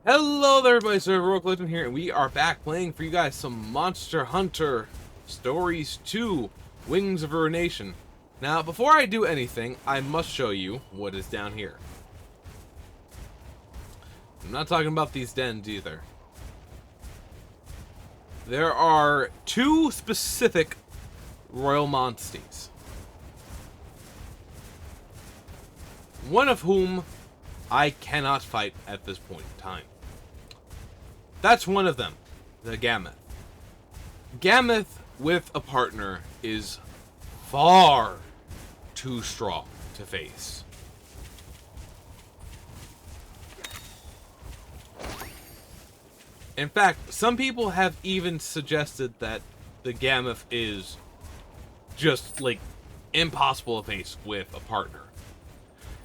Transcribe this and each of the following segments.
Hello there everybody, so HeroicLegend here, and we are back playing for you guys some Monster Hunter Stories 2, Wings of Ruination. Now, before I do anything, I must show you what is down here. I'm not talking about these dens either. There are two specific royal monsters. One of whom I cannot fight at this point in time. That's one of them, the Gammoth. Gammoth with a partner is far too strong to face. In fact, some people have even suggested that the Gammoth is just, like, impossible to face with a partner.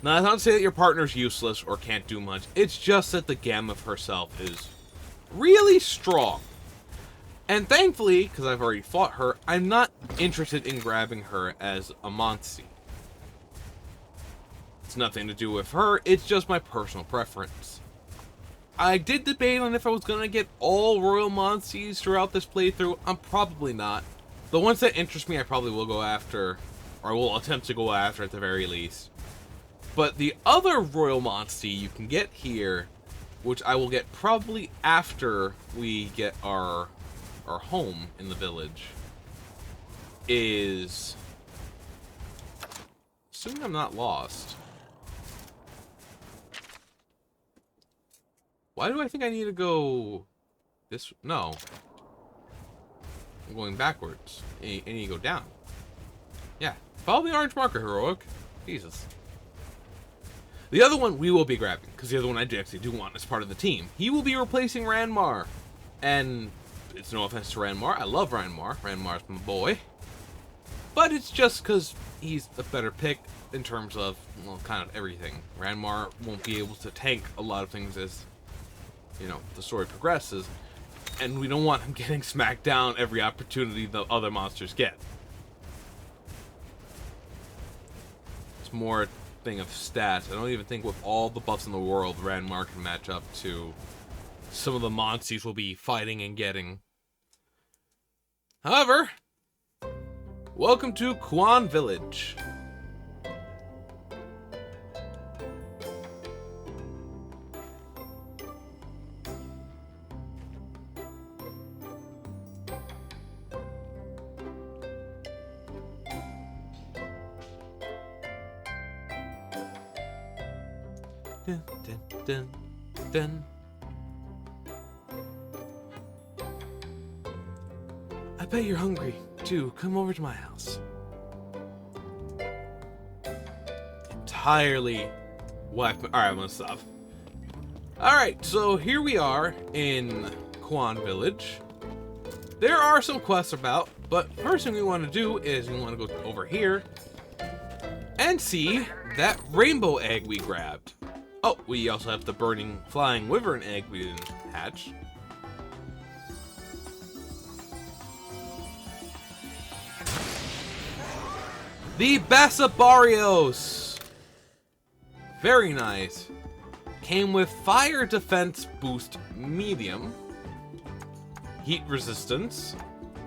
Now, that's not to say that your partner's useless or can't do much. It's just that the Gammoth herself is really strong. And thankfully, because I've already fought her, I'm not interested in grabbing her as a Monsi. It's nothing to do with her, it's just my personal preference. I did debate on if I was going to get all Royal Monsters throughout this playthrough. I'm probably not. The ones that interest me I probably will go after, or will attempt to go after at the very least. But the other Royal Monster you can get here, which I will get probably after we get our home in the village, is... Assuming I'm not lost. Why do I think I need to go this? No. I'm going backwards. I need to go down. Yeah. Follow the orange marker, Heroic. Jesus. The other one we will be grabbing, because the other one I actually do want as part of the team. He will be replacing Ranmar. And it's no offense to Ranmar. I love Ranmar. Ranmar's my boy. But it's just because he's a better pick in terms of, well, kind of everything. Ranmar won't be able to tank a lot of things as, you know, the story progresses. And we don't want him getting smacked down every opportunity the other monsters get. It's more thing of stats. I don't even think with all the buffs in the world Ranmar can match up to some of the monsters we'll be fighting and getting. However, welcome to Quan Village. Dun, dun, dun, dun. I bet you're hungry, too. Come over to my house. Entirely wife. Alright, I'm gonna stop. Alright, so here we are in Quan Village. There are some quests about, but first thing we want to do is we want to go over here and see that rainbow egg we grabbed. Oh, we also have the burning flying wyvern egg we didn't hatch. The Basabarios! Very nice. Came with fire defense boost medium, heat resistance,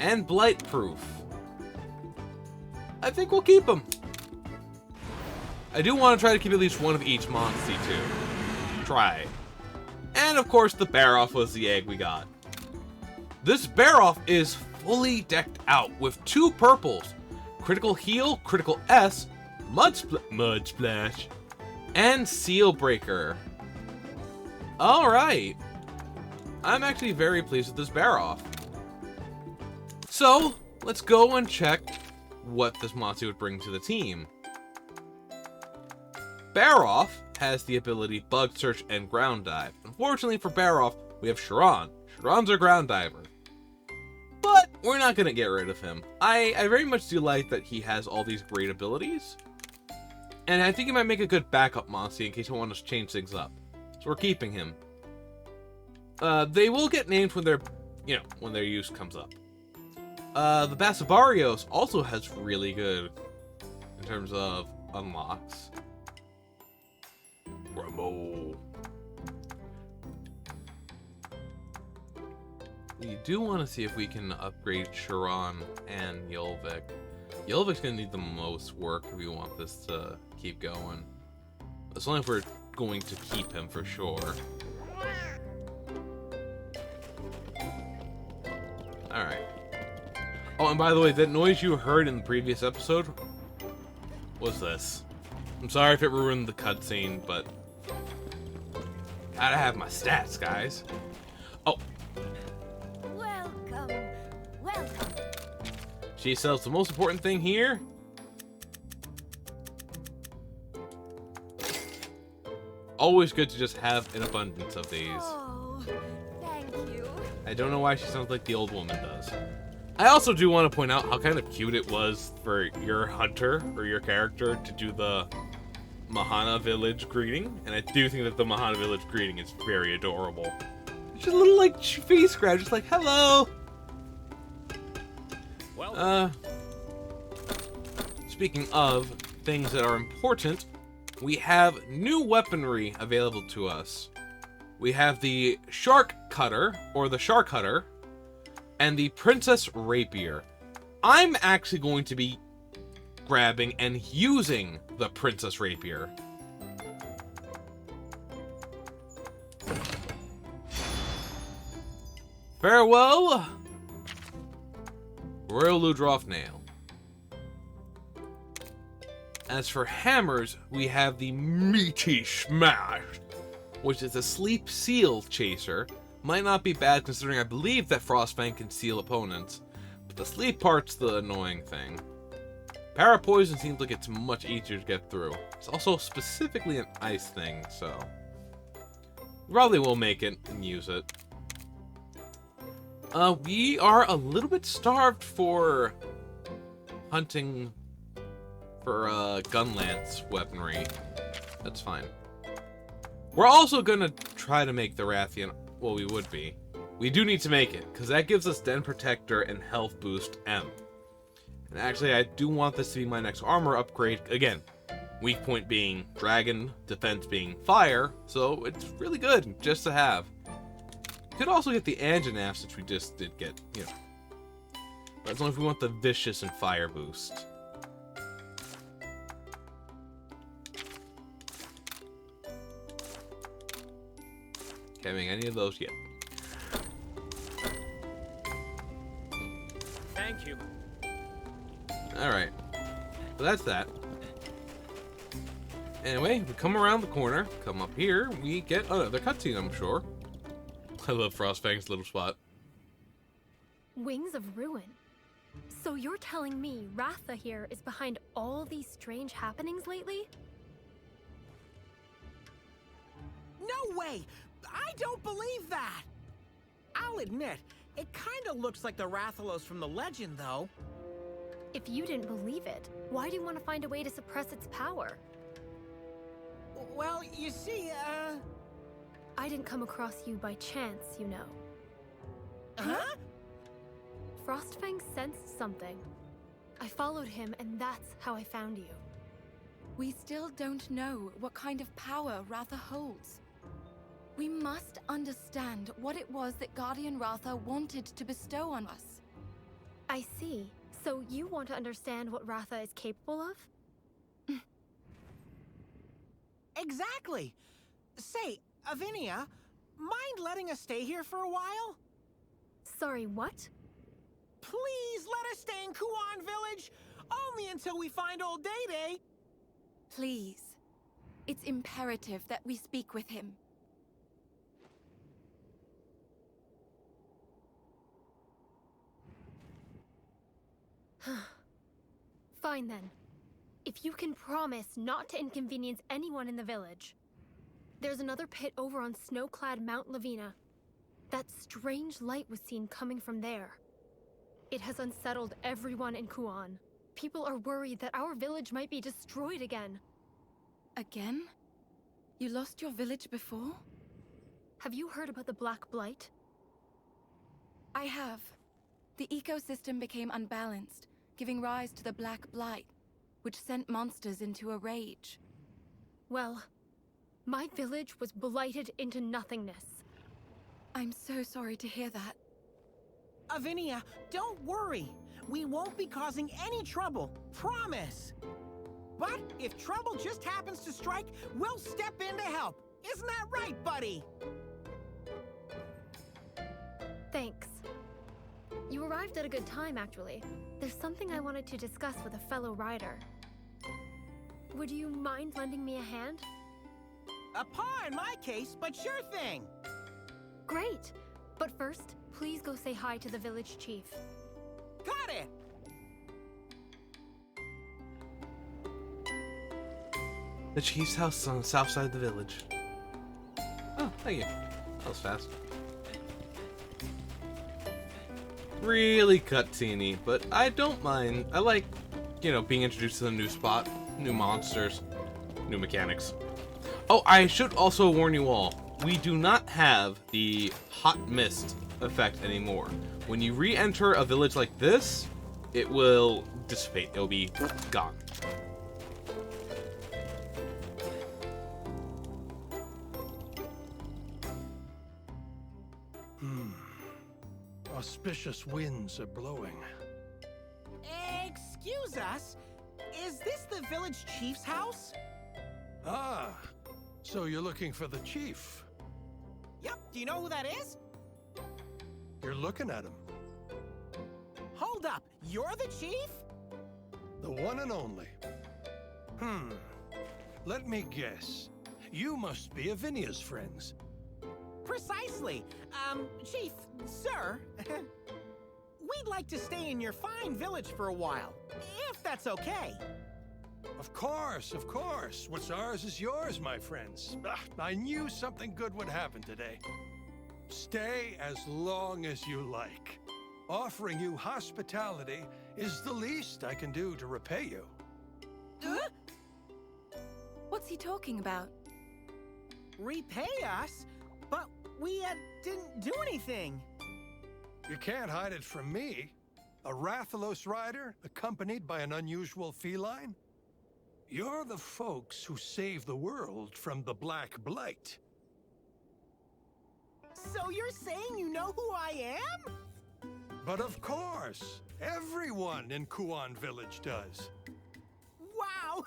and blight proof. I think we'll keep them. I do want to try to keep at least one of each monster too. Try. And of course the Baroff was the egg we got. This Baroff is fully decked out with two purples. Critical Heal, Critical S, Mud Splash, and Seal Breaker. Alright. I'm actually very pleased with this Baroff. So, let's go and check what this monster would bring to the team. Baroff has the ability Bug Search and Ground Dive. Unfortunately for Baroff, we have Sharon. Sharon's our Ground Diver. But we're not going to get rid of him. I very much do like that he has all these great abilities. And I think he might make a good backup monster in case we want to change things up. So we're keeping him. They will get named when when their use comes up. The Basabarios also has really good in terms of unlocks. Rumble. we do want to see if we can upgrade Sharon and Yolvik. Yolvik's going to need the most work if we want this to keep going. It's only if we're going to keep him for sure. Alright. Oh, and by the way, that noise you heard in the previous episode was this. I'm sorry if it ruined the cutscene, but gotta have my stats, guys. Oh. Welcome. Welcome. She sells the most important thing here. Always good to just have an abundance of these. Oh, thank you. I don't know why she sounds like the old woman does. I also do want to point out how kind of cute it was for your hunter, or your character, to do the Mahana village greeting. And I do think that the Mahana village greeting is very adorable. It's just a little, like, face scratch, just like, hello! Well, speaking of things that are important, we have new weaponry available to us. We have the Shark Cutter, or the Shark Cutter, and the Princess Rapier. I'm actually going to be grabbing and using the Princess Rapier. Farewell, Royal Ludroth Nail. As for hammers, we have the Meaty Smash, which is a sleep seal chaser. Might not be bad considering I believe that Frostfang can seal opponents, but the sleep part's the annoying thing. Parapoison seems like it's much easier to get through. It's also specifically an ice thing, so probably will make it and use it. We are a little bit starved for hunting for gunlance weaponry. That's fine. We're also gonna try to make the Rathian. Well, we would be. We do need to make it, because that gives us Den Protector and Health Boost M. And actually, I do want this to be my next armor upgrade. Again, weak point being Dragon, defense being Fire, so it's really good just to have. Could also get the Anjanaf, which we just did get, you know. But as long as we want the Vicious and Fire boost. Can't make any of those yet. Thank you. Alright. So that's that. Anyway, we come around the corner, come up here, we get another cutscene, I'm sure. I love Frostfang's little spot. Wings of Ruin. So you're telling me Ratha here is behind all these strange happenings lately? No way! I don't believe that! I'll admit, it kinda looks like the Rathalos from the legend, though. If you didn't believe it, why do you want to find a way to suppress its power? Well, you see, I didn't come across you by chance, you know. Huh? Frostfang sensed something. I followed him, and that's how I found you. We still don't know what kind of power Ratha holds. We must understand what it was that Guardian Ratha wanted to bestow on us. I see. So you want to understand what Ratha is capable of? Exactly! Say, Anvinia, mind letting us stay here for a while? Sorry, what? Please let us stay in Kuan Village, only until we find old Day-Day. Please. It's imperative that we speak with him. Fine then. If you can promise not to inconvenience anyone in the village. There's another pit over on snow-clad Mount Lavina. That strange light was seen coming from there. It has unsettled everyone in Kuan. People are worried that our village might be destroyed again. Again? You lost your village before? Have you heard about the Black Blight? I have. The ecosystem became unbalanced, giving rise to the Black Blight, which sent monsters into a rage. Well, my village was blighted into nothingness. I'm so sorry to hear that. Anvinia, don't worry. We won't be causing any trouble. Promise. But if trouble just happens to strike, we'll step in to help. Isn't that right, buddy? Thanks. You arrived at a good time, actually. There's something I wanted to discuss with a fellow rider. Would you mind lending me a hand? A paw in my case, but sure thing. Great! But first, please go say hi to the village chief. Got it! The chief's house is on the south side of the village. Oh, thank you. That was fast. Really cutscene-y, but I don't mind. I like, being introduced to the new spot, new monsters, new mechanics. Oh, I should also warn you all, we do not have the hot mist effect anymore. When you re-enter a village like this, it will dissipate. It'll be gone. Auspicious winds are blowing. Excuse us? Is this the village chief's house? Ah, so you're looking for the chief. Yep, do you know who that is? You're looking at him. Hold up, you're the chief? The one and only. Let me guess. You must be Anvinia's friends. Precisely. Chief, sir, we'd like to stay in your fine village for a while, if that's okay. Of course, of course. What's ours is yours, my friends. I knew something good would happen today. Stay as long as you like. Offering you hospitality is the least I can do to repay you. What's he talking about? Repay us? But we didn't do anything. You can't hide it from me. A Rathalos rider accompanied by an unusual feline? You're the folks who saved the world from the Black Blight. So you're saying you know who I am? But of course, everyone in Kuan Village does. Wow,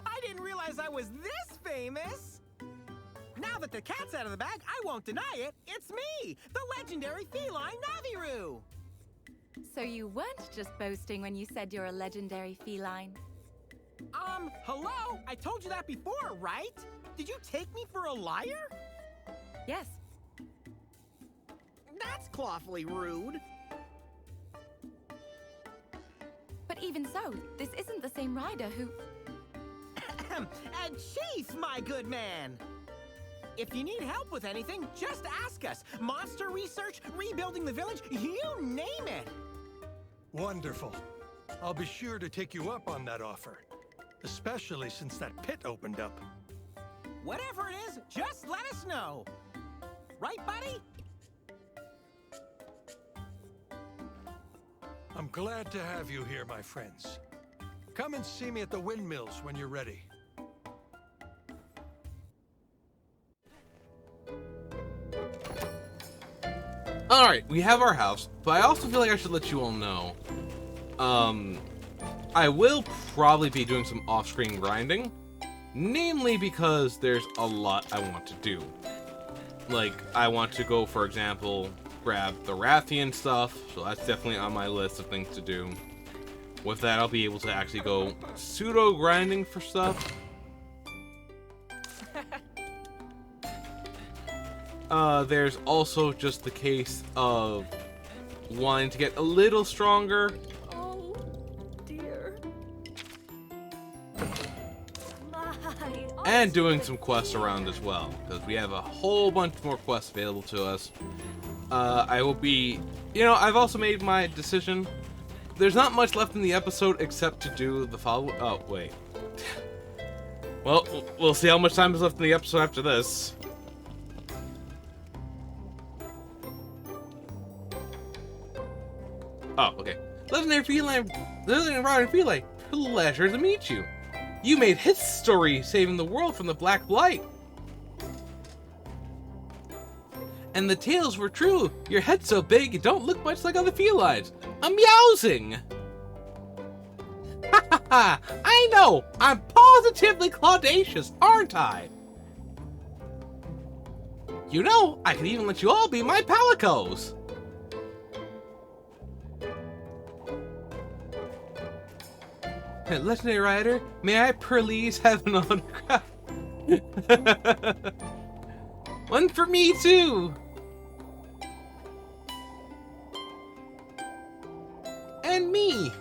I didn't realize I was this famous. Now that the cat's out of the bag, I won't deny it. It's me, the legendary feline Naviru. So you weren't just boasting when you said you're a legendary feline. Hello? I told you that before, right? Did you take me for a liar? Yes. That's clawfully rude. But even so, this isn't the same rider who... Chief, my good man. If you need help with anything, just ask us. Monster research, rebuilding the village, you name it. Wonderful. I'll be sure to take you up on that offer. Especially since that pit opened up. Whatever it is, just let us know. Right, buddy? I'm glad to have you here, my friends. Come and see me at the windmills when you're ready. Alright, we have our house, but I also feel like I should let you all know. I will probably be doing some off-screen grinding, namely because there's a lot I want to do. Like, I want to go, for example, grab the Rathian stuff, so that's definitely on my list of things to do. With that, I'll be able to actually go pseudo-grinding for stuff. There's also just the case of wanting to get a little stronger. Oh, dear. And doing some quests around as well, because we have a whole bunch more quests available to us. I will be... I've also made my decision. There's not much left in the episode except to do the follow... Oh, wait. Well, we'll see how much time is left in the episode after this. Oh, okay. Legendary Rider Feline, pleasure to meet you. You made history saving the world from the Black Blight. And the tales were true. Your head's so big, it don't look much like other felines. I'm meowsing. Ha ha ha! I know! I'm positively claudacious, aren't I? You know, I could even let you all be my palicos. Legendary Rider, may I please have an autograph? One for me too. And me.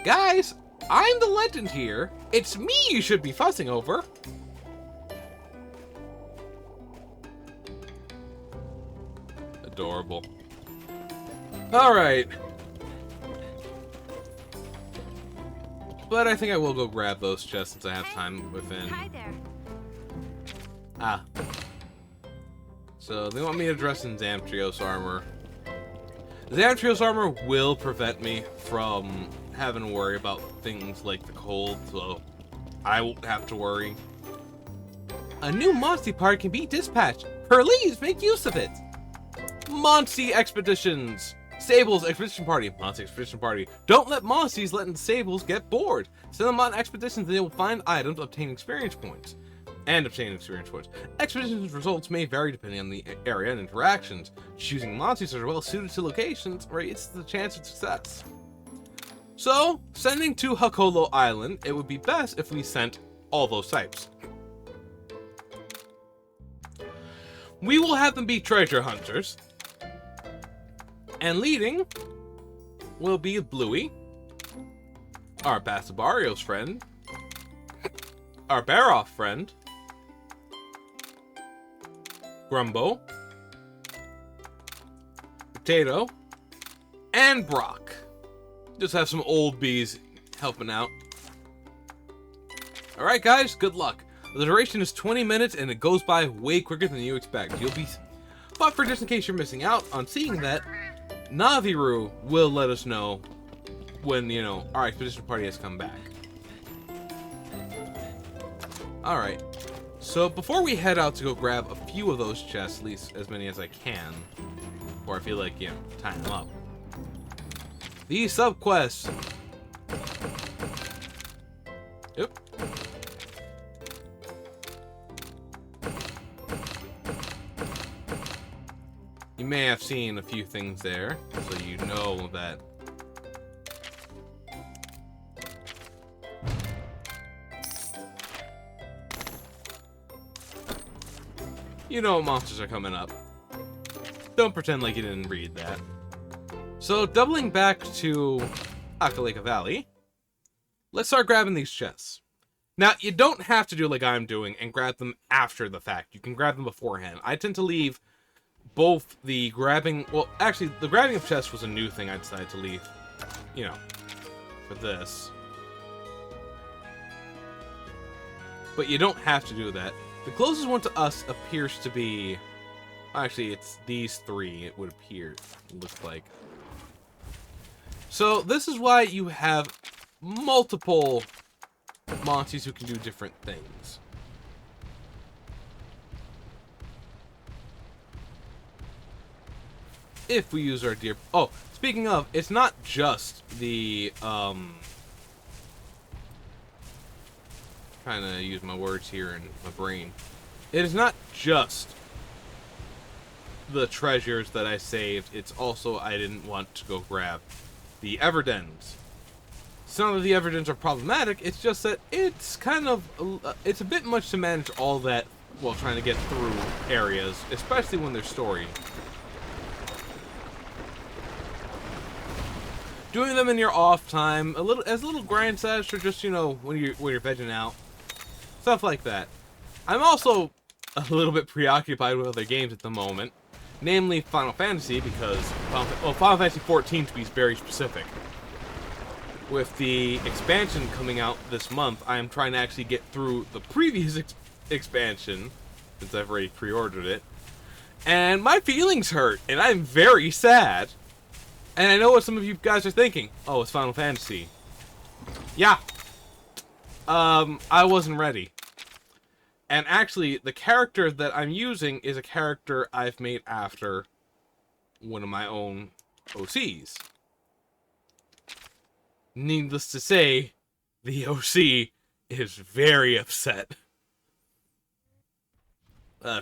Guys, I'm the legend here. It's me you should be fussing over. Adorable. Alright. But I think I will go grab those chests since I have time within. Hi there. Ah. So they want me to dress in Zamtrios armor. Zamtrios armor will prevent me from having to worry about things like the cold, so I won't have to worry. A new Monsty part can be dispatched. Please make use of it. Monsty Expeditions. Sables Expedition Party. Monsty Expedition Party. Don't let Monsties letting Sables get bored. Send them on expeditions and they will find items, obtain experience points. Expeditions results may vary depending on the area and interactions. Choosing Monsties that are well suited to locations raises the chance of success. So, sending to Hakolo Island, it would be best if we sent all those types. We will have them be treasure hunters. And leading will be Bluey, our Basabarios friend, our Baroff friend, Grumbo, Potato, and Brock. Just have some old bees helping out. Alright guys, good luck. The duration is 20 minutes and it goes by way quicker than you expect. But for just in case you're missing out on seeing that, Naviru will let us know when, you know, our expedition party has come back. Alright, so before we head out to go grab a few of those chests, at least as many as I can, or I feel like, you know, tying them up. These sub-quests. Yep. You may have seen a few things there, so you know that. You know what monsters are coming up. Don't pretend like you didn't read that. So, doubling back to Akaleka Valley, let's start grabbing these chests. Now, you don't have to do like I'm doing and grab them after the fact. You can grab them beforehand. I tend to leave both the grabbing... Well, actually, the grabbing of chests was a new thing I decided to leave, you know, for this. But you don't have to do that. The closest one to us appears to be... Actually, it's these three, it would appear, looks like. So, this is why you have multiple monsters who can do different things. If we use our deer... Oh, speaking of, it's not just the, trying to use my words here in my brain. It is not just the treasures that I saved. It's also I didn't want to go grab the Everdens. It's not that the Everdens are problematic, it's just that it's kind of... it's a bit much to manage all that while trying to get through areas, especially when there's story. Doing them in your off time, as a little grind sesh, or just, you know, when you're vegging out. Stuff like that. I'm also a little bit preoccupied with other games at the moment. Namely Final Fantasy, because... Well, Final Fantasy 14 to be very specific. With the expansion coming out this month, I am trying to actually get through the previous expansion, since I've already pre-ordered it. And my feelings hurt, and I'm very sad. And I know what some of you guys are thinking. Oh, it's Final Fantasy. Yeah. I wasn't ready. And actually, the character that I'm using is a character I've made after one of my own OCs. Needless to say, the OC is very upset.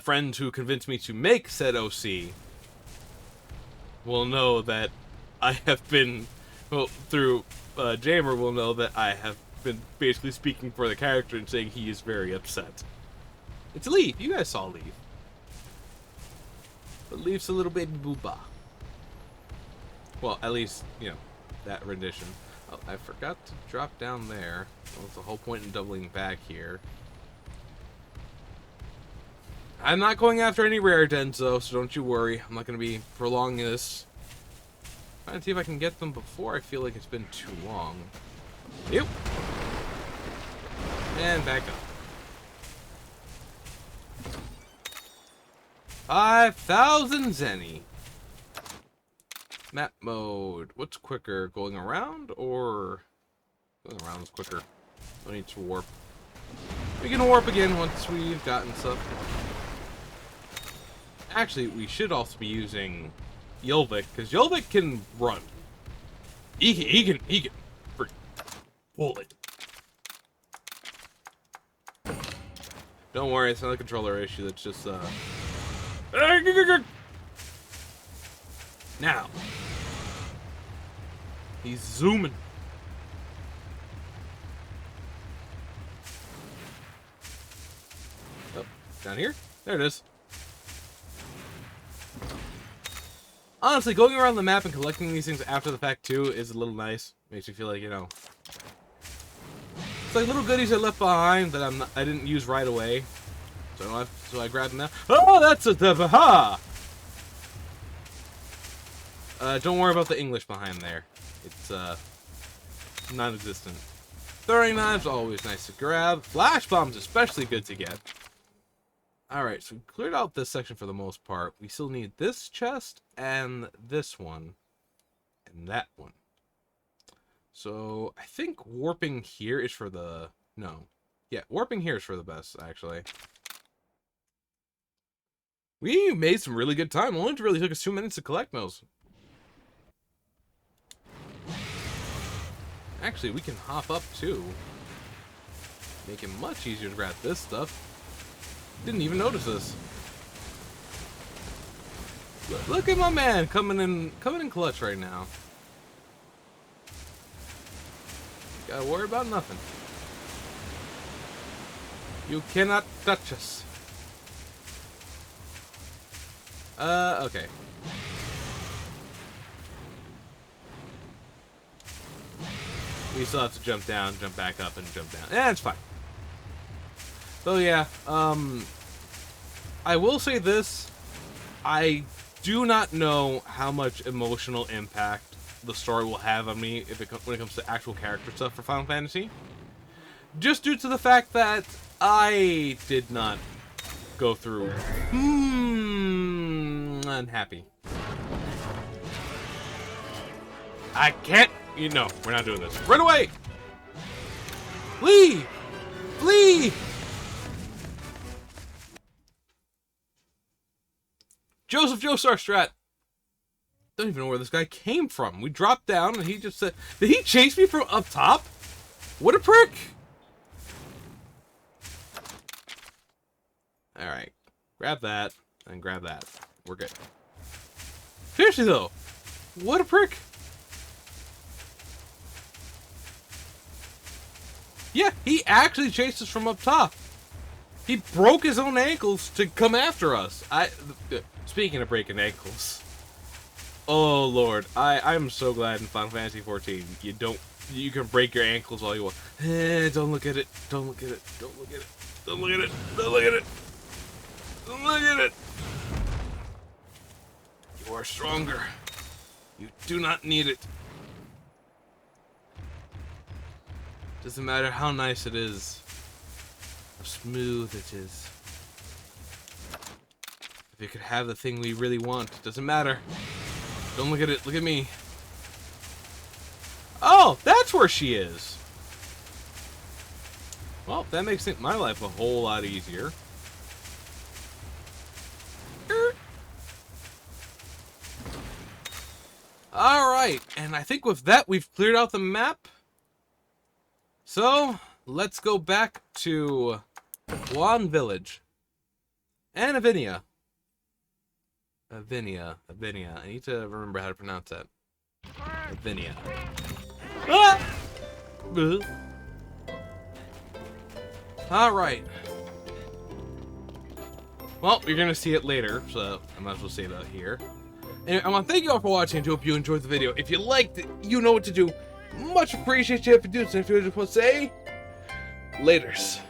Friends who convinced me to make said OC will know that I have been, well, through Jamer will know that I have been basically speaking for the character and saying he is very upset. It's Leaf. You guys saw Leaf. But Leaf's a little baby booba. Well, at least, you know, that rendition. Oh, I forgot to drop down there. Well, that's the whole point in doubling back here. I'm not going after any rare dens, though, so don't you worry. I'm not going to be prolonging this. Trying to see if I can get them before I feel like it's been too long. Yep. And back up. 5,000 Zenny. Map mode. What's quicker? Going around or... Going around is quicker. No need to warp. We can warp again once we've gotten stuff. Actually, we should also be using Ylvik, because Ylvik can run. He can freak pull it. Don't worry, it's not a controller issue, that's just now. He's zooming. Oh, down here? There it is. Honestly, going around the map and collecting these things after the fact too is a little nice. Makes you feel like, you know, it's like little goodies I left behind that I didn't use right away. So I grabbed them now. Oh, that's a ha! Don't worry about the English behind there. It's non-existent. Throwing knives always nice to grab. Flash bombs especially good to get. Alright, so we cleared out this section for the most part. We still need this chest and this one. And that one. So, I think warping here is for the... No. Yeah, warping here is for the best, actually. We made some really good time. It only really took us 2 minutes to collect those. Actually, we can hop up, too. Make it much easier to grab this stuff. Didn't even notice this. Look at my man coming in clutch right now. Gotta worry about nothing. You cannot touch us. Okay. We still have to jump down, jump back up, and jump down. Yeah, it's fine. So yeah, I will say this. I do not know how much emotional impact the story will have on me when it comes to actual character stuff for Final Fantasy. Just due to the fact that I did not go through... unhappy. I can't... You know, we're not doing this. Run away! Flee! Flee! Joseph Joestar Strat. Don't even know where this guy came from. We dropped down and he just said... Did he chase me from up top? What a prick! Alright. Grab that. And grab that. We're good. Seriously though. What a prick. Yeah, he actually chased us from up top. He broke his own ankles to come after us. Speaking of breaking ankles. Oh lord, I'm so glad in Final Fantasy 14 you can break your ankles all you want. Don't look at it. Don't look at it. Don't look at it. Don't look at it. Don't look at it. Don't look at it. You are stronger. You do not need it. Doesn't matter how nice it is. How smooth it is. If you could have the thing we really want, it doesn't matter. Don't look at it. Look at me. Oh, that's where she is. Well, that makes my life a whole lot easier. Alright, and I think with that, we've cleared out the map. So, let's go back to Guan Village. And Anvinia. Anvinia. I need to remember how to pronounce that. Anvinia. Ah! Alright. Well, you're gonna see it later, so I might as well say that here. Anyway, I want to thank you all for watching. I hope you enjoyed the video. If you liked it, you know what to do. Much appreciated if you do so. If you just want to say, laters.